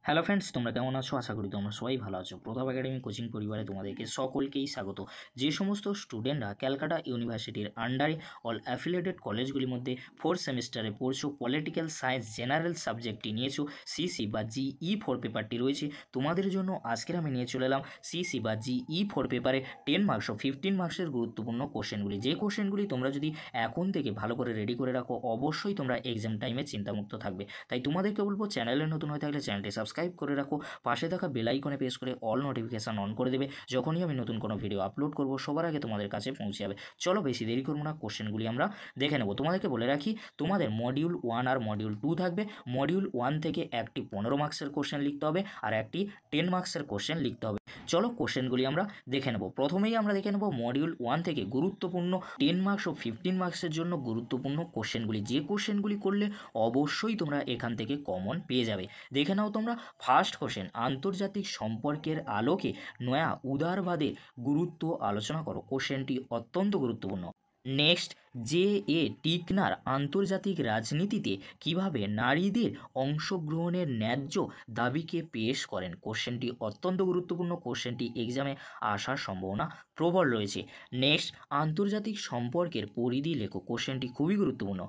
Hello friends, তোমরা কেমন আছো? আশা করি তোমরা সবাই ভালো আছো। প্রতাপ একাডেমি কোচিং পরিবারে তোমাদেরকে সকলকেই স্বাগত। যে সমস্ত স্টুডেন্টরা ক্যালকাটা ইউনিভার্সিটির আন্ডারে অল অ্যাফিলিয়েটেড কলেজগুলির মধ্যে ফোর্থ সেমিস্টারে পড়ছো, পলিটিক্যাল সায়েন্স জেনারেল সাবজেক্টটি নিয়েছো, সিসি বা জিই 4 পেপারটি রয়েছে তোমাদের জন্য। আজকের আমি নিয়ে চলে এলাম সিসি বা জিই 4 পেপারে 10 মার্কস ও 15 মার্কসের গুরুত্বপূর্ণ কোশ্চেনগুলি। যে কোশ্চেনগুলি তোমরা যদি এখন থেকে ভালো করে রেডি করে রাখো, অবশ্যই তোমরা এক্সাম টাইমে চিন্তামুক্ত থাকবে। তাই তোমাদেরকে বলবো, চ্যানেলে নতুন হয়ে থাকলে চ্যানেলটি সাবস্ক্রাইব করে রাখো, পাশে থাকা বেল আইকনে প্রেস করে অল নোটিফিকেশান অন করে দেবে। যখনই আমি নতুন কোনো ভিডিও আপলোড করব সবার আগে তোমাদের কাছে পৌঁছে যাবে। চলো বেশি দেরি করবো না, কোশ্চেনগুলি আমরা দেখে নেব। তোমাদেরকে বলে রাখি, তোমাদের মডিউল 1 আর মডিউল 2 থাকবে। মডিউল 1 থেকে একটি 15 মার্কসের কোশ্চেন লিখতে হবে আর একটি 10 মার্কসের কোশ্চেন লিখতে হবে। চলো কোশ্চেনগুলি আমরা দেখে নেব। প্রথমেই আমরা দেখে নেব মডিউল 1 থেকে গুরুত্বপূর্ণ 10 মার্কস ও 15 মার্কসের জন্য গুরুত্বপূর্ণ কোশ্চেনগুলি। যে কোশ্চেনগুলি করলে অবশ্যই তোমরা এখান থেকে কমন পেয়ে যাবে। দেখে নাও তোমরা। ফার্স্ট কোশ্চেন, আন্তর্জাতিক সম্পর্কের আলোকে নয়া উদারবাদের গুরুত্ব আলোচনা করো। কোশ্চেনটি অত্যন্ত গুরুত্বপূর্ণ। নেক্সট, জে এ টিকনার আন্তর্জাতিক রাজনীতিতে কিভাবে নারীদের অংশগ্রহণের ন্যায্য দাবিকে পেশ করেন। কোশ্চেনটি অত্যন্ত গুরুত্বপূর্ণ। কোশ্চেনটি এক্সামে আসার সম্ভাবনা প্রবল রয়েছে। নেক্সট, আন্তর্জাতিক সম্পর্কের পরিধি লেখো। কোশ্চেনটি খুবই গুরুত্বপূর্ণ।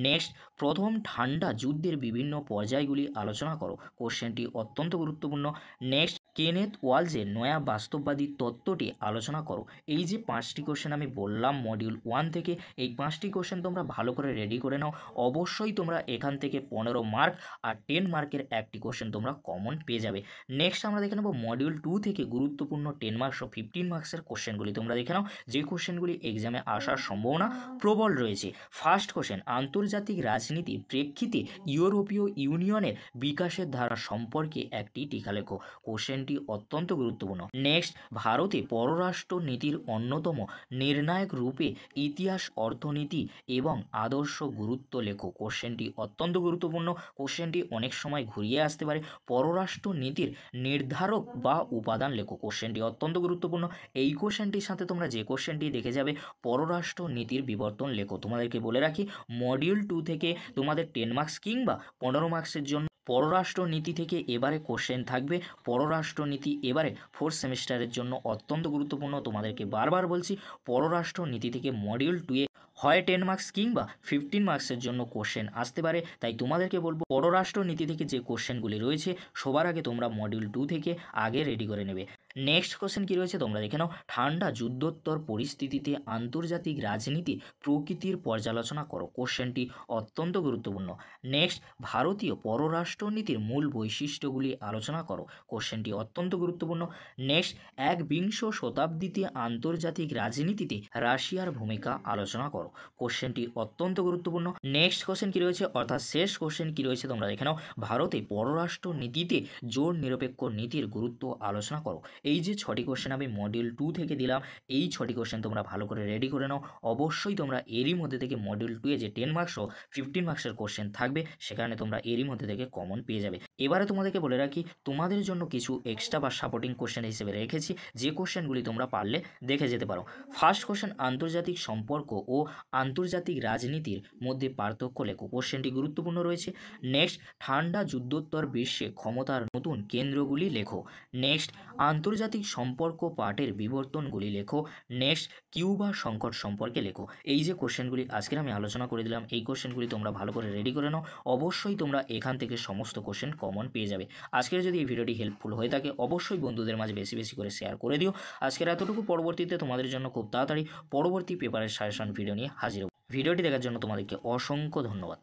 নেক্সট, প্রথম ঠান্ডা যুদ্ধের বিভিন্ন পর্যায়গুলি আলোচনা করো। কোশ্চেনটি অত্যন্ত গুরুত্বপূর্ণ। নেক্সট, কেনেথ ওয়ালজের নয়া বাস্তববাদী তত্ত্বটি আলোচনা করো। এই যে 5টি কোশ্চেন আমি বললাম মডিউল 1 থেকে, এই 5টি কোশ্চেন তোমরা ভালো করে রেডি করে নাও। অবশ্যই তোমরা এখান থেকে 15 মার্ক আর 10 মার্কের একটি কোশ্চেন তোমরা কমন পেয়ে যাবে। নেক্সট আমরা দেখে নেব মডিউল 2 থেকে গুরুত্বপূর্ণ 10 মার্কস ও 15 মার্কসের কোশ্চেনগুলি। তোমরা দেখে নাও যে কোশ্চেনগুলি এক্সামে আসার সম্ভাবনা প্রবল রয়েছে। ফার্স্ট কোশ্চেন, আন্তর্জাতিক রাজনীতির প্রেক্ষিতে ইউরোপীয় ইউনিয়নের বিকাশের ধারা সম্পর্কে একটি টিকা লেখো। কোশ্চেনটি অত্যন্ত গুরুত্বপূর্ণ। নেক্সট, ভারতে পররাষ্ট্র নীতির অন্যতম নির্ণায়ক রূপে ইতিহাস, অর্থনীতি এবং আদর্শ গুরুত্ব লেখো। কোশ্চেনটি অত্যন্ত গুরুত্বপূর্ণ। কোশ্চেনটি অনেক সময় ঘুরিয়ে আসতে পারে। পররাষ্ট্র নীতির নির্ধারক বা উপাদান লেখো। কোশ্চেনটি অত্যন্ত গুরুত্বপূর্ণ। এই কোশ্চেনটির সাথে তোমরা যে কোশ্চেনটি দেখে যাবে পররাষ্ট্র নীতির বিবর্তন লেখো। তোমাদেরকে বলে রাখি, মডিউল 2 থেকে তোমাদের 10 মার্কস কিংবা 15 মার্কসের জন্য পররাষ্ট্র নীতি থেকে এবারে কোশ্চেন থাকবে। পররাষ্ট্র নীতি এবারে 4th সেমিস্টারের জন্য অত্যন্ত গুরুত্বপূর্ণ। তোমাদেরকে বারবার বলছি, পররাষ্ট্র নীতি থেকে মডিউল 2 এ হয় 10 মার্কস কিংবা 15 মার্কসের জন্য কোশ্চেন আসতে পারে। তাই তোমাদেরকে বলবো, পররাষ্ট্র নীতি থেকে যে কোশ্চেনগুলি রয়েছে সবার আগে তোমরা মডিউল 2 থেকে আগে রেডি করে নেবে। নেক্সট কোশ্চেন কী রয়েছে তোমরা দেখে নাও। ঠান্ডা যুদ্ধোত্তর পরিস্থিতিতে আন্তর্জাতিক রাজনীতি প্রকৃতির পর্যালোচনা করো। কোশ্চেনটি অত্যন্ত গুরুত্বপূর্ণ। নেক্সট, ভারতীয় পররাষ্ট্রনীতির মূল বৈশিষ্ট্যগুলি আলোচনা করো। কোশ্চেনটি অত্যন্ত গুরুত্বপূর্ণ। নেক্সট, 21 শতাব্দীতে আন্তর্জাতিক রাজনীতিতে রাশিয়ার ভূমিকা আলোচনা করো। কোশ্চেনটি অত্যন্ত গুরুত্বপূর্ণ। নেক্সট কোশ্চেন কী রয়েছে, অর্থাৎ শেষ কোশ্চেন কী রয়েছে তোমরা দেখে নাও। ভারতে পররাষ্ট্র নীতিতে জোর নিরপেক্ষ নীতির গুরুত্ব আলোচনা করো। এই যে 6টি কোশ্চেন আমি মডিউল 2 থেকে দিলাম, এই 6টি কোশ্চেন তোমরা ভালো করে রেডি করে নাও। অবশ্যই তোমরা এরই মধ্যে থেকে মডিউল 2 এ যে 10 মার্কস ও 15 মার্কসের কোশ্চেন থাকবে সেখানে তোমরা এরই মধ্যে থেকে কমন পেয়ে যাবে। এবারে তোমাদেরকে বলে রাখি, তোমাদের জন্য কিছু এক্সট্রা বা সাপোর্টিং কোশ্চেন হিসেবে রেখেছি, যে কোশ্চেনগুলি তোমরা পারলে দেখে যেতে পারো। ফার্স্ট কোশ্চেন, আন্তর্জাতিক সম্পর্ক ও আন্তর্জাতিক রাজনীতির মধ্যে পার্থক্য লেখো। কোশ্চেনটি গুরুত্বপূর্ণ রয়েছে। নেক্সট, ঠান্ডা যুদ্ধোত্তর বিশ্বে ক্ষমতার নতুন কেন্দ্রগুলি লেখো। নেক্সট, আন্তর্জাতিক সম্পর্ক পাঠের বিবর্তনগুলি লেখো। নেক্সট, কিউবা সংকট সম্পর্কে লেখো। এই যে কোশ্চেনগুলি আজকের আমি আলোচনা করে দিলাম, এই কোশ্চেনগুলি তোমরা ভালো করে রেডি করে নাও। অবশ্যই তোমরা এখান থেকে সমস্ত কোশ্চেন কমন পেয়ে যাবে। আজকের যদি এই ভিডিওটি হেল্পফুল হয়ে থাকে অবশ্যই বন্ধুদের মাঝে বেশি বেশি করে শেয়ার করে দিও। আজকের এতটুকু। পরবর্তীতে তোমাদের জন্য খুব তাড়াতাড়ি পরবর্তী পেপারের সাজেশন ভিডিও নিয়ে হাজির হব। ভিডিওটি দেখার জন্য তোমাদেরকে অসংখ্য ধন্যবাদ।